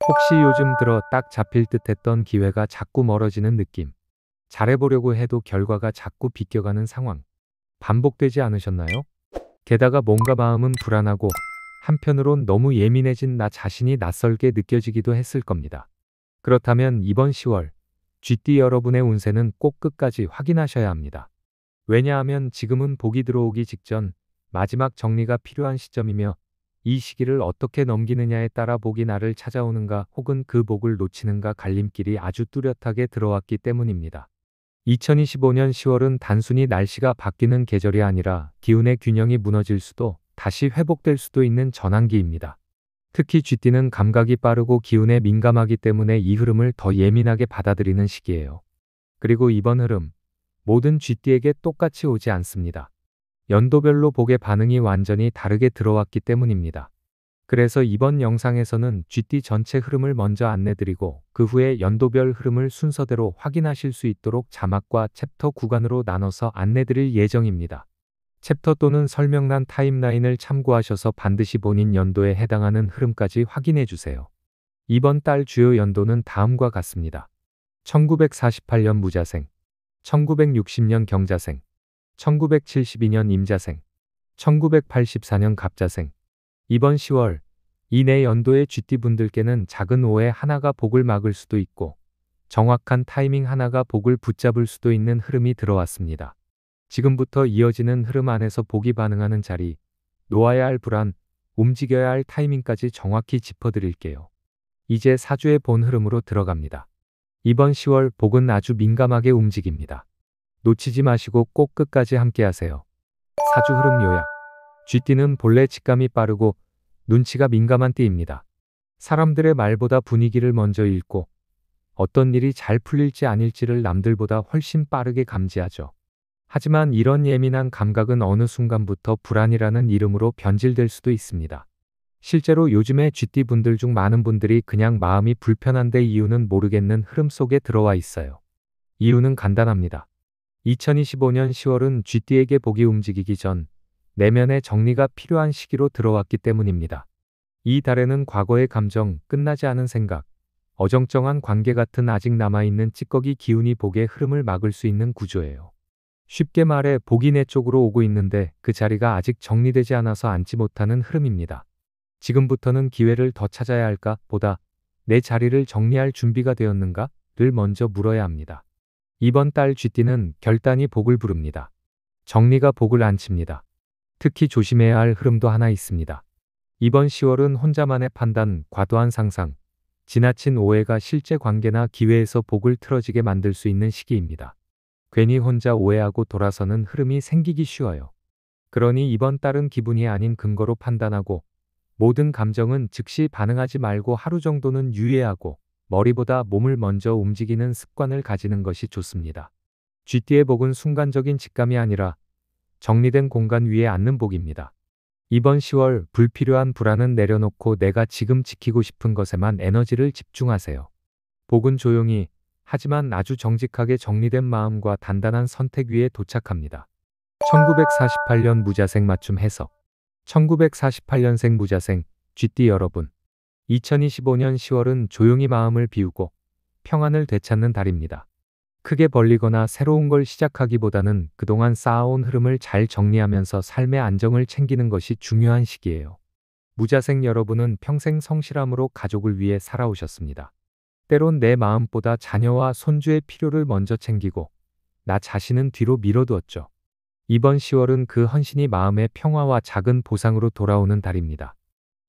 혹시 요즘 들어 딱 잡힐 듯했던 기회가 자꾸 멀어지는 느낌. 잘해보려고 해도 결과가 자꾸 비껴가는 상황. 반복되지 않으셨나요? 게다가 뭔가 마음은 불안하고 한편으론 너무 예민해진 나 자신이 낯설게 느껴지기도 했을 겁니다. 그렇다면 이번 10월 GT 여러분의 운세는 꼭 끝까지 확인하셔야 합니다. 왜냐하면 지금은 복이 들어오기 직전 마지막 정리가 필요한 시점이며 이 시기를 어떻게 넘기느냐에 따라 복이 나를 찾아오는가 혹은 그 복을 놓치는가 갈림길이 아주 뚜렷하게 들어왔기 때문입니다. 2025년 10월은 단순히 날씨가 바뀌는 계절이 아니라 기운의 균형이 무너질 수도 다시 회복될 수도 있는 전환기입니다. 특히 쥐띠는 감각이 빠르고 기운에 민감하기 때문에 이 흐름을 더 예민하게 받아들이는 시기예요. 그리고 이번 흐름, 모든 쥐띠에게 똑같이 오지 않습니다. 연도별로 복의 반응이 완전히 다르게 들어왔기 때문입니다. 그래서 이번 영상에서는 쥐띠 전체 흐름을 먼저 안내드리고 그 후에 연도별 흐름을 순서대로 확인하실 수 있도록 자막과 챕터 구간으로 나눠서 안내드릴 예정입니다. 챕터 또는 설명란 타임라인을 참고하셔서 반드시 본인 연도에 해당하는 흐름까지 확인해 주세요. 이번 달 주요 연도는 다음과 같습니다. 1948년 무자생, 1960년 경자생, 1972년 임자생, 1984년 갑자생. 이번 10월 이내 연도의 쥐띠분들께는 작은 오해 하나가 복을 막을 수도 있고 정확한 타이밍 하나가 복을 붙잡을 수도 있는 흐름이 들어왔습니다. 지금부터 이어지는 흐름 안에서 복이 반응하는 자리, 놓아야 할 불안, 움직여야 할 타이밍까지 정확히 짚어드릴게요. 이제 사주의 본 흐름으로 들어갑니다. 이번 10월 복은 아주 민감하게 움직입니다. 놓치지 마시고 꼭 끝까지 함께 하세요. 사주 흐름 요약. 쥐띠는 본래 직감이 빠르고 눈치가 민감한 띠입니다. 사람들의 말보다 분위기를 먼저 읽고 어떤 일이 잘 풀릴지 아닐지를 남들보다 훨씬 빠르게 감지하죠. 하지만 이런 예민한 감각은 어느 순간부터 불안이라는 이름으로 변질될 수도 있습니다. 실제로 요즘에 쥐띠 분들 중 많은 분들이 그냥 마음이 불편한데 이유는 모르겠는 흐름 속에 들어와 있어요. 이유는 간단합니다. 2025년 10월은 쥐띠에게 복이 움직이기 전 내면의 정리가 필요한 시기로 들어왔기 때문입니다. 이 달에는 과거의 감정, 끝나지 않은 생각, 어정쩡한 관계 같은 아직 남아있는 찌꺼기 기운이 복의 흐름을 막을 수 있는 구조예요. 쉽게 말해 복이 내 쪽으로 오고 있는데 그 자리가 아직 정리되지 않아서 앉지 못하는 흐름입니다. 지금부터는 기회를 더 찾아야 할까 보다 내 자리를 정리할 준비가 되었는가를 먼저 물어야 합니다. 이번 달 쥐띠는 결단이 복을 부릅니다. 정리가 복을 안칩니다. 특히 조심해야 할 흐름도 하나 있습니다. 이번 10월은 혼자만의 판단, 과도한 상상, 지나친 오해가 실제 관계나 기회에서 복을 틀어지게 만들 수 있는 시기입니다. 괜히 혼자 오해하고 돌아서는 흐름이 생기기 쉬워요. 그러니 이번 달은 기분이 아닌 근거로 판단하고 모든 감정은 즉시 반응하지 말고 하루 정도는 유예하고 머리보다 몸을 먼저 움직이는 습관을 가지는 것이 좋습니다. 쥐띠의 복은 순간적인 직감이 아니라 정리된 공간 위에 앉는 복입니다. 이번 10월 불필요한 불안은 내려놓고 내가 지금 지키고 싶은 것에만 에너지를 집중하세요. 복은 조용히 하지만 아주 정직하게 정리된 마음과 단단한 선택 위에 도착합니다. 1948년 무자생 맞춤 해석. 1948년생 무자생 쥐띠 여러분. 2025년 10월은 조용히 마음을 비우고 평안을 되찾는 달입니다. 크게 벌리거나 새로운 걸 시작하기보다는 그동안 쌓아온 흐름을 잘 정리하면서 삶의 안정을 챙기는 것이 중요한 시기예요. 무자생 여러분은 평생 성실함으로 가족을 위해 살아오셨습니다. 때론 내 마음보다 자녀와 손주의 필요를 먼저 챙기고 나 자신은 뒤로 미뤄두었죠. 이번 10월은 그 헌신이 마음의 평화와 작은 보상으로 돌아오는 달입니다.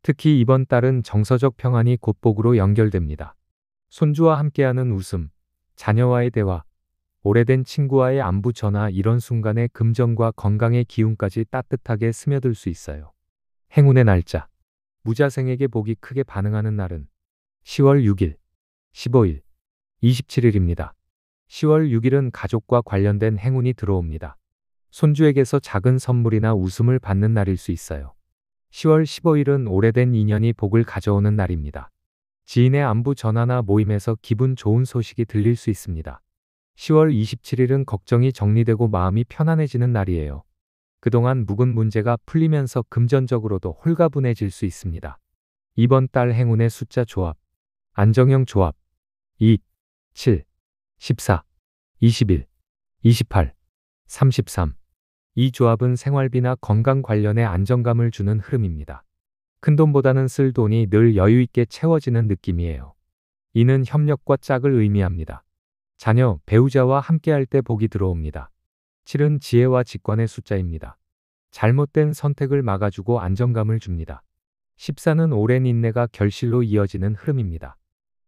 특히 이번 달은 정서적 평안이 곧 복으로 연결됩니다. 손주와 함께하는 웃음, 자녀와의 대화, 오래된 친구와의 안부 전화 이런 순간에 금전과 건강의 기운까지 따뜻하게 스며들 수 있어요. 행운의 날짜. 무자생에게 복이 크게 반응하는 날은 10월 6일, 15일, 27일입니다. 10월 6일은 가족과 관련된 행운이 들어옵니다. 손주에게서 작은 선물이나 웃음을 받는 날일 수 있어요. 10월 15일은 오래된 인연이 복을 가져오는 날입니다. 지인의 안부 전화나 모임에서 기분 좋은 소식이 들릴 수 있습니다. 10월 27일은 걱정이 정리되고 마음이 편안해지는 날이에요. 그동안 묵은 문제가 풀리면서 금전적으로도 홀가분해질 수 있습니다. 이번 달 행운의 숫자 조합. 안정형 조합 2, 7, 14, 21, 28, 33. 이 조합은 생활비나 건강 관련해 안정감을 주는 흐름입니다. 큰돈보다는 쓸 돈이 늘 여유 있게 채워지는 느낌이에요. 이는 협력과 짝을 의미합니다. 자녀, 배우자와 함께할 때 복이 들어옵니다. 7은 지혜와 직관의 숫자입니다. 잘못된 선택을 막아주고 안정감을 줍니다. 14는 오랜 인내가 결실로 이어지는 흐름입니다.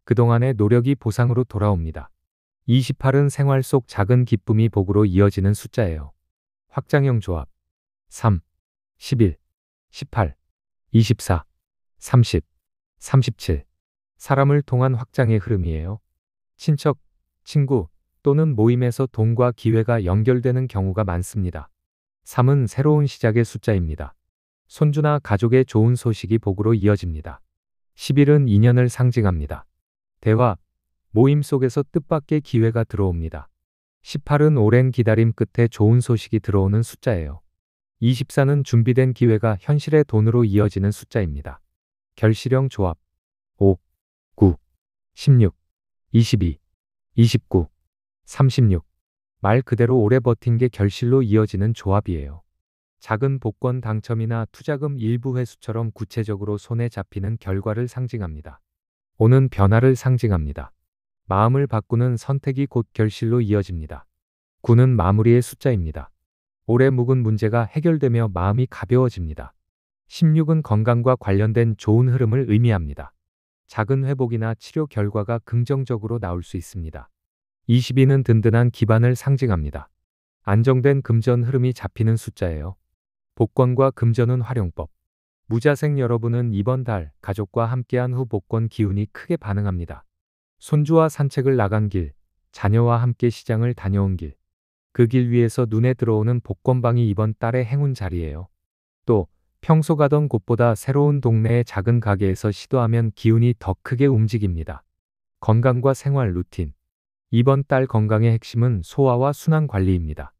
그동안의 노력이 보상으로 돌아옵니다. 28은 생활 속 작은 기쁨이 복으로 이어지는 숫자예요. 확장형 조합 3, 11, 18, 24, 30, 37. 사람을 통한 확장의 흐름이에요. 친척, 친구 또는 모임에서 돈과 기회가 연결되는 경우가 많습니다. 3은 새로운 시작의 숫자입니다. 손주나 가족의 좋은 소식이 복으로 이어집니다. 11은 인연을 상징합니다. 대화, 모임 속에서 뜻밖의 기회가 들어옵니다. 18은 오랜 기다림 끝에 좋은 소식이 들어오는 숫자예요. 24는 준비된 기회가 현실의 돈으로 이어지는 숫자입니다. 결실형 조합 5, 9, 16, 22, 29, 36. 말 그대로 오래 버틴 게 결실로 이어지는 조합이에요. 작은 복권 당첨이나 투자금 일부 회수처럼 구체적으로 손에 잡히는 결과를 상징합니다. 오는 변화를 상징합니다. 마음을 바꾸는 선택이 곧 결실로 이어집니다. 9는 마무리의 숫자입니다. 오래 묵은 문제가 해결되며 마음이 가벼워집니다. 16은 건강과 관련된 좋은 흐름을 의미합니다. 작은 회복이나 치료 결과가 긍정적으로 나올 수 있습니다. 22는 든든한 기반을 상징합니다. 안정된 금전 흐름이 잡히는 숫자예요. 복권과 금전운 활용법. 무자생 여러분은 이번 달 가족과 함께한 후 복권 기운이 크게 반응합니다. 손주와 산책을 나간 길, 자녀와 함께 시장을 다녀온 길, 그 길 위에서 눈에 들어오는 복권방이 이번 달의 행운 자리예요. 또 평소 가던 곳보다 새로운 동네의 작은 가게에서 시도하면 기운이 더 크게 움직입니다. 건강과 생활 루틴. 이번 달 건강의 핵심은 소화와 순환 관리입니다.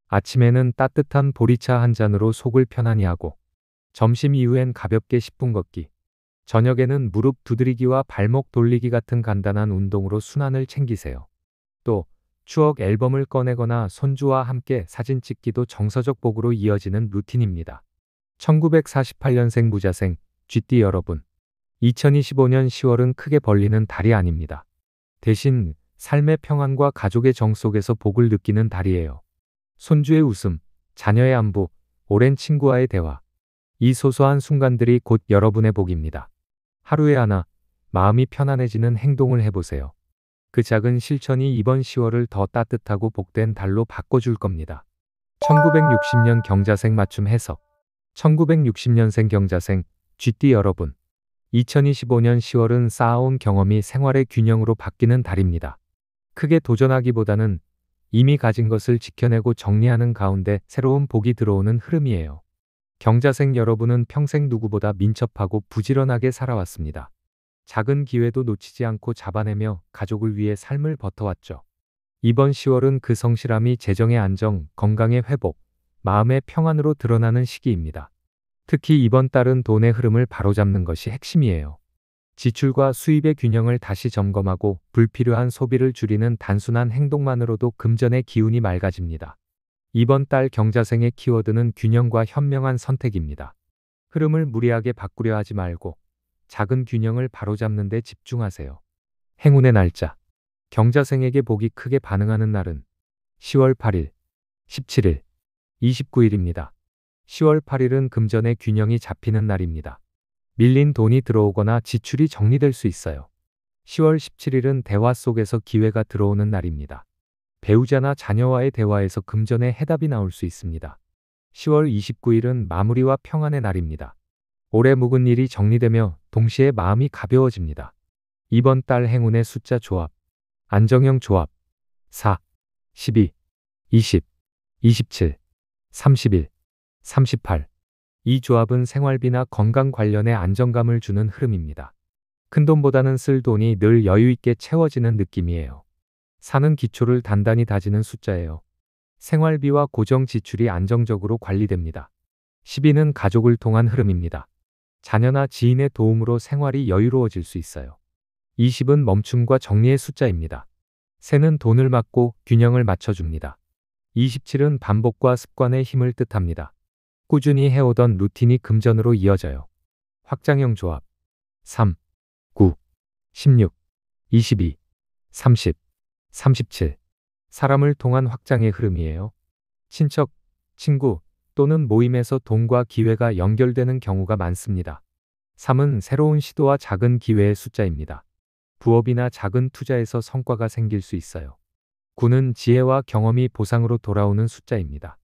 아침에는 따뜻한 보리차 한 잔으로 속을 편안히 하고, 점심 이후엔 가볍게 10분 걷기, 저녁에는 무릎 두드리기와 발목 돌리기 같은 간단한 운동으로 순환을 챙기세요. 또 추억 앨범을 꺼내거나 손주와 함께 사진 찍기도 정서적 복으로 이어지는 루틴입니다. 1948년생 무자생 쥐띠 여러분, 2025년 10월은 크게 벌리는 달이 아닙니다. 대신 삶의 평안과 가족의 정 속에서 복을 느끼는 달이에요. 손주의 웃음, 자녀의 안부, 오랜 친구와의 대화. 이 소소한 순간들이 곧 여러분의 복입니다. 하루에 하나 마음이 편안해지는 행동을 해보세요. 그 작은 실천이 이번 10월을 더 따뜻하고 복된 달로 바꿔줄 겁니다. 1960년 경자생 맞춤 해석. 1960년생 경자생 쥐띠 여러분, 2025년 10월은 쌓아온 경험이 생활의 균형으로 바뀌는 달입니다. 크게 도전하기보다는 이미 가진 것을 지켜내고 정리하는 가운데 새로운 복이 들어오는 흐름이에요. 경자생 여러분은 평생 누구보다 민첩하고 부지런하게 살아왔습니다. 작은 기회도 놓치지 않고 잡아내며 가족을 위해 삶을 버텨왔죠. 이번 10월은 그 성실함이 재정의 안정, 건강의 회복, 마음의 평안으로 드러나는 시기입니다. 특히 이번 달은 돈의 흐름을 바로잡는 것이 핵심이에요. 지출과 수입의 균형을 다시 점검하고 불필요한 소비를 줄이는 단순한 행동만으로도 금전의 기운이 맑아집니다. 이번 달 경자생의 키워드는 균형과 현명한 선택입니다. 흐름을 무리하게 바꾸려 하지 말고 작은 균형을 바로잡는 데 집중하세요. 행운의 날짜. 경자생에게 복이 크게 반응하는 날은 10월 8일, 17일, 29일입니다. 10월 8일은 금전의 균형이 잡히는 날입니다. 밀린 돈이 들어오거나 지출이 정리될 수 있어요. 10월 17일은 대화 속에서 기회가 들어오는 날입니다. 배우자나 자녀와의 대화에서 금전의 해답이 나올 수 있습니다. 10월 29일은 마무리와 평안의 날입니다. 오래 묵은 일이 정리되며 동시에 마음이 가벼워집니다. 이번 달 행운의 숫자 조합. 안정형 조합 4, 12, 20, 27, 31, 38. 이 조합은 생활비나 건강 관련해 안정감을 주는 흐름입니다. 큰돈보다는 쓸 돈이 늘 여유 있게 채워지는 느낌이에요. 사는 기초를 단단히 다지는 숫자예요. 생활비와 고정 지출이 안정적으로 관리됩니다. 12는 가족을 통한 흐름입니다. 자녀나 지인의 도움으로 생활이 여유로워질 수 있어요. 20은 멈춤과 정리의 숫자입니다. 세는 돈을 막고 균형을 맞춰줍니다. 27은 반복과 습관의 힘을 뜻합니다. 꾸준히 해오던 루틴이 금전으로 이어져요. 확장형 조합 3, 9, 16, 22, 30, 37. 사람을 통한 확장의 흐름이에요. 친척, 친구 또는 모임에서 돈과 기회가 연결되는 경우가 많습니다. 3은 새로운 시도와 작은 기회의 숫자입니다. 부업이나 작은 투자에서 성과가 생길 수 있어요. 9는 지혜와 경험이 보상으로 돌아오는 숫자입니다.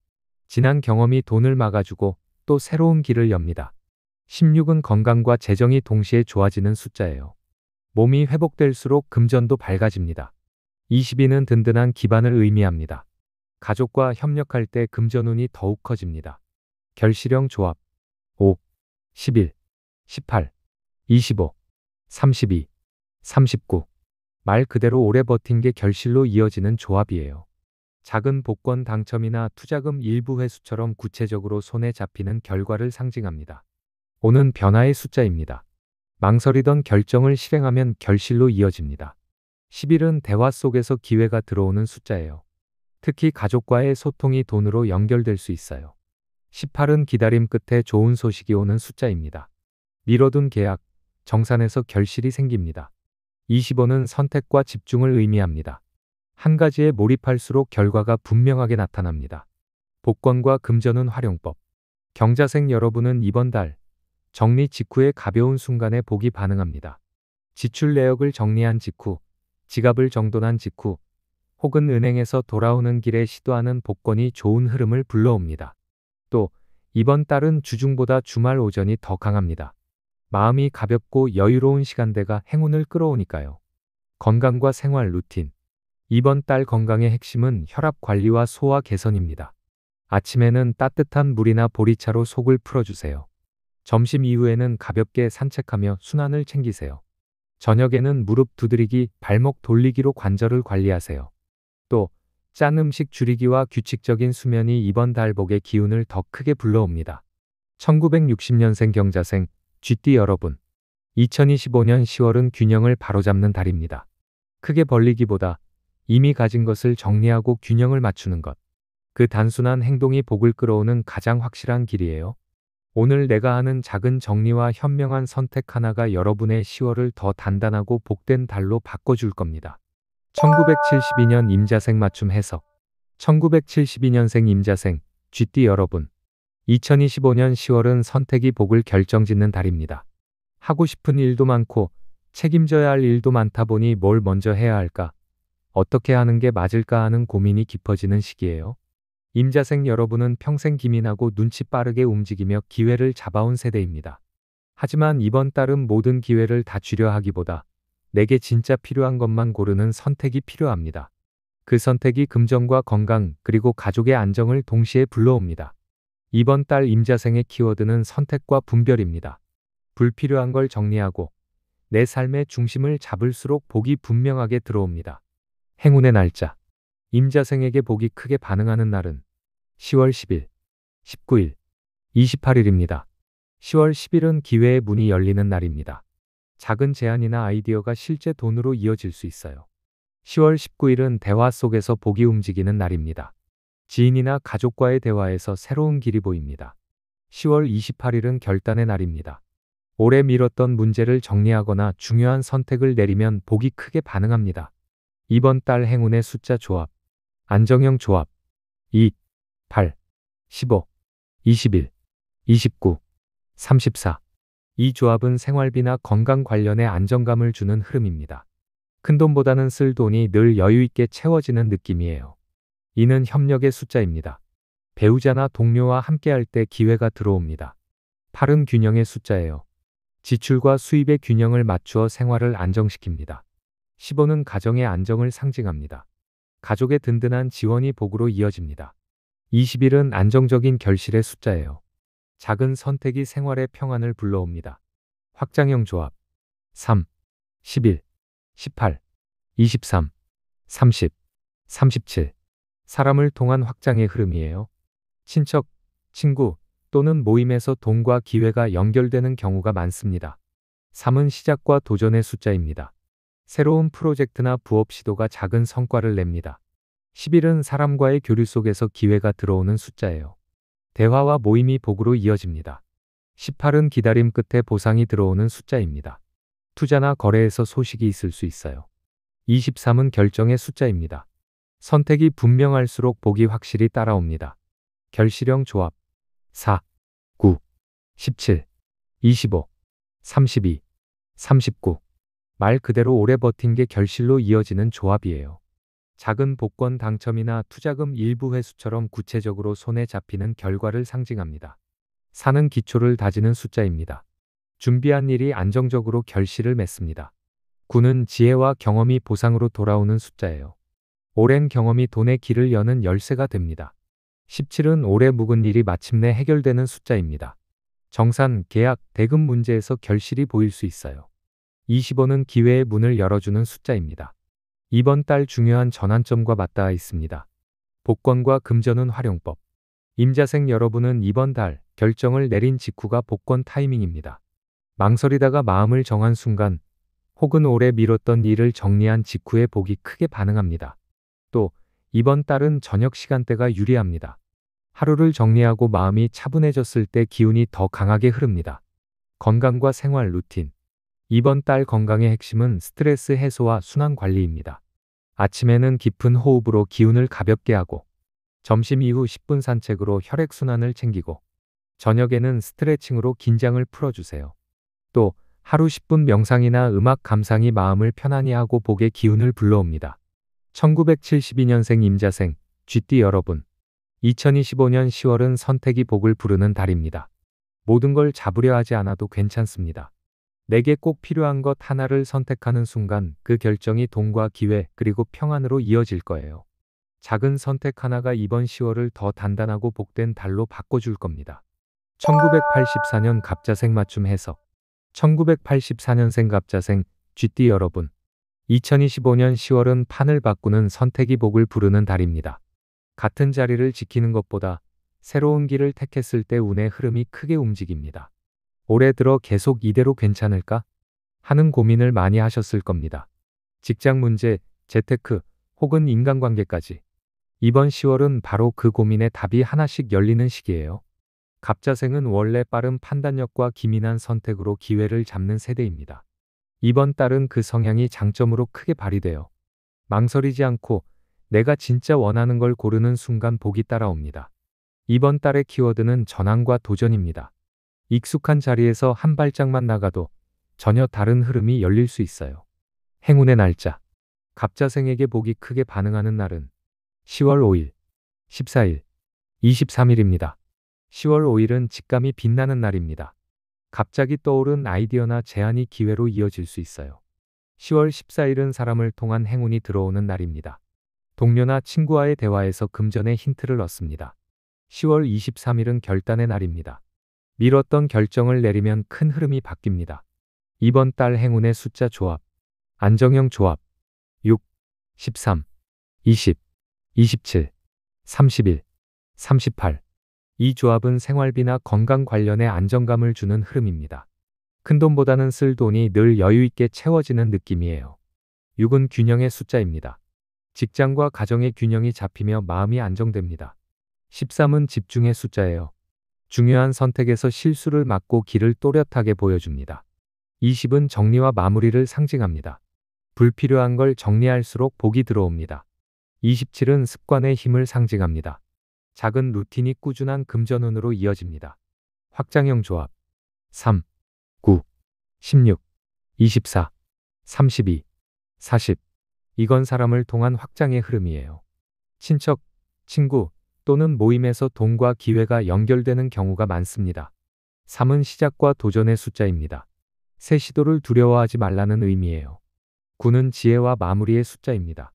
지난 경험이 돈을 막아주고 또 새로운 길을 엽니다. 16은 건강과 재정이 동시에 좋아지는 숫자예요. 몸이 회복될수록 금전도 밝아집니다. 22는 든든한 기반을 의미합니다. 가족과 협력할 때 금전운이 더욱 커집니다. 결실형 조합 5, 11, 18, 25, 32, 39. 말 그대로 오래 버틴 게 결실로 이어지는 조합이에요. 작은 복권 당첨이나 투자금 일부 회수처럼 구체적으로 손에 잡히는 결과를 상징합니다. 5는 변화의 숫자입니다. 망설이던 결정을 실행하면 결실로 이어집니다. 11은 대화 속에서 기회가 들어오는 숫자예요. 특히 가족과의 소통이 돈으로 연결될 수 있어요. 18은 기다림 끝에 좋은 소식이 오는 숫자입니다. 미뤄둔 계약, 정산에서 결실이 생깁니다. 25는 선택과 집중을 의미합니다. 한 가지에 몰입할수록 결과가 분명하게 나타납니다. 복권과 금전운 활용법. 경자생 여러분은 이번 달 정리 직후의 가벼운 순간에 복이 반응합니다. 지출 내역을 정리한 직후, 지갑을 정돈한 직후, 혹은 은행에서 돌아오는 길에 시도하는 복권이 좋은 흐름을 불러옵니다. 또 이번 달은 주중보다 주말 오전이 더 강합니다. 마음이 가볍고 여유로운 시간대가 행운을 끌어오니까요. 건강과 생활 루틴. 이번 달 건강의 핵심은 혈압 관리와 소화 개선입니다. 아침에는 따뜻한 물이나 보리차로 속을 풀어주세요. 점심 이후에는 가볍게 산책하며 순환을 챙기세요. 저녁에는 무릎 두드리기, 발목 돌리기로 관절을 관리하세요. 또 짠 음식 줄이기와 규칙적인 수면이 이번 달 복의 기운을 더 크게 불러옵니다. 1960년생 경자생 쥐띠 여러분, 2025년 10월은 균형을 바로잡는 달입니다. 크게 벌리기보다 이미 가진 것을 정리하고 균형을 맞추는 것. 그 단순한 행동이 복을 끌어오는 가장 확실한 길이에요. 오늘 내가 하는 작은 정리와 현명한 선택 하나가 여러분의 10월을 더 단단하고 복된 달로 바꿔줄 겁니다. 1972년 임자생 맞춤 해석. 1972년생 임자생 쥐띠 여러분, 2025년 10월은 선택이 복을 결정짓는 달입니다. 하고 싶은 일도 많고 책임져야 할 일도 많다 보니 뭘 먼저 해야 할까, 어떻게 하는 게 맞을까 하는 고민이 깊어지는 시기예요. 임자생 여러분은 평생 기민하고 눈치 빠르게 움직이며 기회를 잡아온 세대입니다. 하지만 이번 달은 모든 기회를 다 쥐려 하기보다 내게 진짜 필요한 것만 고르는 선택이 필요합니다. 그 선택이 금전과 건강 그리고 가족의 안정을 동시에 불러옵니다. 이번 달 임자생의 키워드는 선택과 분별입니다. 불필요한 걸 정리하고 내 삶의 중심을 잡을수록 복이 분명하게 들어옵니다. 행운의 날짜. 임자생에게 복이 크게 반응하는 날은 10월 10일, 19일, 28일입니다. 10월 10일은 기회의 문이 열리는 날입니다. 작은 제안이나 아이디어가 실제 돈으로 이어질 수 있어요. 10월 19일은 대화 속에서 복이 움직이는 날입니다. 지인이나 가족과의 대화에서 새로운 길이 보입니다. 10월 28일은 결단의 날입니다. 오래 미뤘던 문제를 정리하거나 중요한 선택을 내리면 복이 크게 반응합니다. 이번 달 행운의 숫자 조합. 안정형 조합. 2, 8, 15, 21, 29, 34. 이 조합은 생활비나 건강 관련에 안정감을 주는 흐름입니다. 큰돈보다는 쓸 돈이 늘 여유있게 채워지는 느낌이에요. 이는 협력의 숫자입니다. 배우자나 동료와 함께할 때 기회가 들어옵니다. 8은 균형의 숫자예요. 지출과 수입의 균형을 맞추어 생활을 안정시킵니다. 15는 가정의 안정을 상징합니다. 가족의 든든한 지원이 복으로 이어집니다. 20일은 안정적인 결실의 숫자예요. 작은 선택이 생활의 평안을 불러옵니다. 확장형 조합. 3, 11, 18, 23, 30, 37. 사람을 통한 확장의 흐름이에요. 친척, 친구 또는 모임에서 돈과 기회가 연결되는 경우가 많습니다. 3은 시작과 도전의 숫자입니다. 새로운 프로젝트나 부업 시도가 작은 성과를 냅니다. 10일은 사람과의 교류 속에서 기회가 들어오는 숫자예요. 대화와 모임이 복으로 이어집니다. 18은 기다림 끝에 보상이 들어오는 숫자입니다. 투자나 거래에서 소식이 있을 수 있어요. 23은 결정의 숫자입니다. 선택이 분명할수록 복이 확실히 따라옵니다. 결실형 조합 4, 9, 17, 25, 32, 39. 말 그대로 오래 버틴 게 결실로 이어지는 조합이에요. 작은 복권 당첨이나 투자금 일부 회수처럼 구체적으로 손에 잡히는 결과를 상징합니다. 4는 기초를 다지는 숫자입니다. 준비한 일이 안정적으로 결실을 맺습니다. 9는 지혜와 경험이 보상으로 돌아오는 숫자예요. 오랜 경험이 돈의 길을 여는 열쇠가 됩니다. 17은 오래 묵은 일이 마침내 해결되는 숫자입니다. 정산, 계약, 대금 문제에서 결실이 보일 수 있어요. 25는 기회의 문을 열어주는 숫자입니다. 이번 달 중요한 전환점과 맞닿아 있습니다. 복권과 금전운 활용법. 임자생 여러분은 이번 달 결정을 내린 직후가 복권 타이밍입니다. 망설이다가 마음을 정한 순간 혹은 오래 미뤘던 일을 정리한 직후에 복이 크게 반응합니다. 또 이번 달은 저녁 시간대가 유리합니다. 하루를 정리하고 마음이 차분해졌을 때 기운이 더 강하게 흐릅니다. 건강과 생활 루틴. 이번 달 건강의 핵심은 스트레스 해소와 순환 관리입니다. 아침에는 깊은 호흡으로 기운을 가볍게 하고, 점심 이후 10분 산책으로 혈액순환을 챙기고, 저녁에는 스트레칭으로 긴장을 풀어주세요. 또 하루 10분 명상이나 음악 감상이 마음을 편안히 하고 복의 기운을 불러옵니다. 1972년생 임자생, 쥐띠 여러분. 2025년 10월은 선택이 복을 부르는 달입니다. 모든 걸 잡으려 하지 않아도 괜찮습니다. 내게 꼭 필요한 것 하나를 선택하는 순간 그 결정이 돈과 기회 그리고 평안으로 이어질 거예요. 작은 선택 하나가 이번 10월을 더 단단하고 복된 달로 바꿔줄 겁니다. 1984년 갑자생 맞춤 해석. 1984년생 갑자생, 쥐띠 여러분. 2025년 10월은 판을 바꾸는 선택이 복을 부르는 달입니다. 같은 자리를 지키는 것보다 새로운 길을 택했을 때 운의 흐름이 크게 움직입니다. 올해 들어 계속 이대로 괜찮을까? 하는 고민을 많이 하셨을 겁니다. 직장 문제, 재테크, 혹은 인간관계까지. 이번 10월은 바로 그 고민의 답이 하나씩 열리는 시기예요. 갑자생은 원래 빠른 판단력과 기민한 선택으로 기회를 잡는 세대입니다. 이번 달은 그 성향이 장점으로 크게 발휘돼요. 망설이지 않고 내가 진짜 원하는 걸 고르는 순간 복이 따라옵니다. 이번 달의 키워드는 전환과 도전입니다. 익숙한 자리에서 한 발짝만 나가도 전혀 다른 흐름이 열릴 수 있어요. 행운의 날짜. 갑자생에게 복이 크게 반응하는 날은 10월 5일, 14일, 23일입니다. 10월 5일은 직감이 빛나는 날입니다. 갑자기 떠오른 아이디어나 제안이 기회로 이어질 수 있어요. 10월 14일은 사람을 통한 행운이 들어오는 날입니다. 동료나 친구와의 대화에서 금전의 힌트를 얻습니다. 10월 23일은 결단의 날입니다. 미뤘던 결정을 내리면 큰 흐름이 바뀝니다. 이번 달 행운의 숫자 조합. 안정형 조합. 6, 13, 20, 27, 31, 38. 이 조합은 생활비나 건강 관련해 안정감을 주는 흐름입니다. 큰돈보다는 쓸 돈이 늘 여유있게 채워지는 느낌이에요. 6은 균형의 숫자입니다. 직장과 가정의 균형이 잡히며 마음이 안정됩니다. 13은 집중의 숫자예요. 중요한 선택에서 실수를 막고 길을 또렷하게 보여줍니다. 20은 정리와 마무리를 상징합니다. 불필요한 걸 정리할수록 복이 들어옵니다. 27은 습관의 힘을 상징합니다. 작은 루틴이 꾸준한 금전운으로 이어집니다. 확장형 조합. 3, 9, 16, 24, 32, 40. 이건 사람을 통한 확장의 흐름이에요. 친척, 친구 또는 모임에서 돈과 기회가 연결되는 경우가 많습니다. 3은 시작과 도전의 숫자입니다. 새 시도를 두려워하지 말라는 의미예요. 9는 지혜와 마무리의 숫자입니다.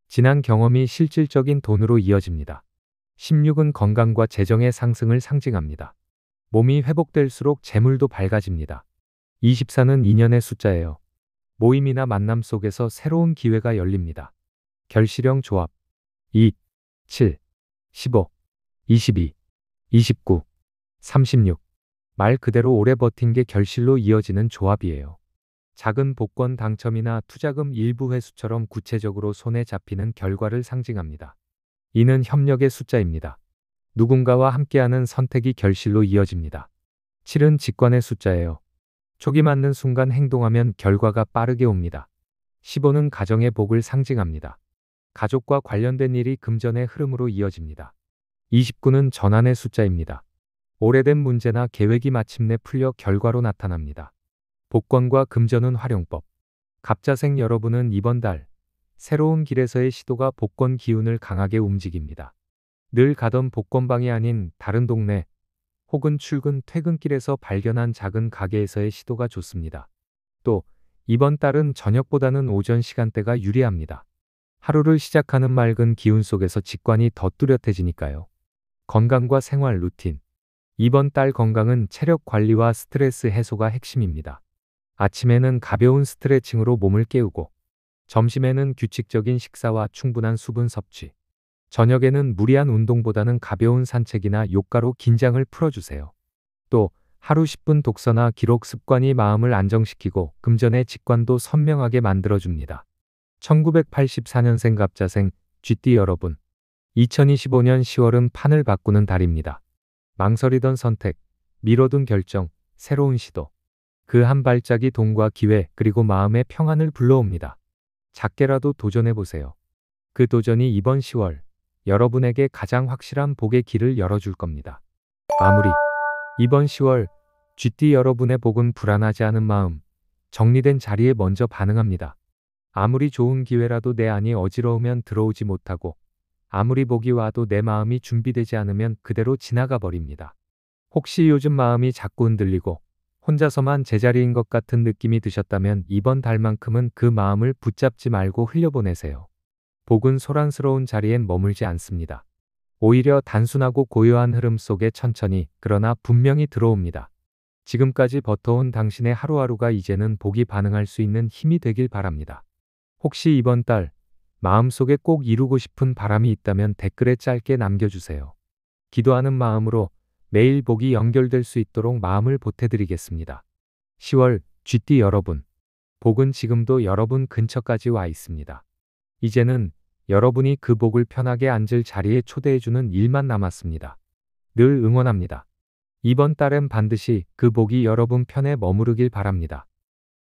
지난 경험이 실질적인 돈으로 이어집니다. 16은 건강과 재정의 상승을 상징합니다. 몸이 회복될수록 재물도 밝아집니다. 24는 인연의 숫자예요. 모임이나 만남 속에서 새로운 기회가 열립니다. 결실형 조합. 2, 7, 15, 22, 29, 36. 말 그대로 오래 버틴 게 결실로 이어지는 조합이에요. 작은 복권 당첨이나 투자금 일부 회수처럼 구체적으로 손에 잡히는 결과를 상징합니다. 이는 협력의 숫자입니다. 누군가와 함께하는 선택이 결실로 이어집니다. 7은 직관의 숫자예요. 촉이 맞는 순간 행동하면 결과가 빠르게 옵니다. 15는 가정의 복을 상징합니다. 가족과 관련된 일이 금전의 흐름으로 이어집니다. 29는 전환의 숫자입니다. 오래된 문제나 계획이 마침내 풀려 결과로 나타납니다. 복권과 금전은 활용법. 갑자생 여러분은 이번 달 새로운 길에서의 시도가 복권 기운을 강하게 움직입니다. 늘 가던 복권방이 아닌 다른 동네 혹은 출근 퇴근길에서 발견한 작은 가게에서의 시도가 좋습니다. 또 이번 달은 저녁보다는 오전 시간대가 유리합니다. 하루를 시작하는 맑은 기운 속에서 직관이 더 뚜렷해지니까요. 건강과 생활 루틴. 이번 달 건강은 체력 관리와 스트레스 해소가 핵심입니다. 아침에는 가벼운 스트레칭으로 몸을 깨우고, 점심에는 규칙적인 식사와 충분한 수분 섭취, 저녁에는 무리한 운동보다는 가벼운 산책이나 요가로 긴장을 풀어주세요. 또 하루 10분 독서나 기록 습관이 마음을 안정시키고 금전의 직관도 선명하게 만들어줍니다. 1984년생 갑자생 쥐띠 여러분, 2025년 10월은 판을 바꾸는 달입니다. 망설이던 선택, 미뤄둔 결정, 새로운 시도. 그 한 발짝이 돈과 기회 그리고 마음의 평안을 불러옵니다. 작게라도 도전해보세요. 그 도전이 이번 10월 여러분에게 가장 확실한 복의 길을 열어줄 겁니다. 마무리. 이번 10월 쥐띠 여러분의 복은 불안하지 않은 마음, 정리된 자리에 먼저 반응합니다. 아무리 좋은 기회라도 내 안이 어지러우면 들어오지 못하고, 아무리 복이 와도 내 마음이 준비되지 않으면 그대로 지나가 버립니다. 혹시 요즘 마음이 자꾸 흔들리고 혼자서만 제자리인 것 같은 느낌이 드셨다면 이번 달만큼은 그 마음을 붙잡지 말고 흘려보내세요. 복은 소란스러운 자리엔 머물지 않습니다. 오히려 단순하고 고요한 흐름 속에 천천히 그러나 분명히 들어옵니다. 지금까지 버텨온 당신의 하루하루가 이제는 복이 반응할 수 있는 힘이 되길 바랍니다. 혹시 이번 달 마음속에 꼭 이루고 싶은 바람이 있다면 댓글에 짧게 남겨주세요. 기도하는 마음으로 매일 복이 연결될 수 있도록 마음을 보태드리겠습니다. 10월 쥐띠 여러분, 복은 지금도 여러분 근처까지 와 있습니다. 이제는 여러분이 그 복을 편하게 앉을 자리에 초대해주는 일만 남았습니다. 늘 응원합니다. 이번 달엔 반드시 그 복이 여러분 편에 머무르길 바랍니다.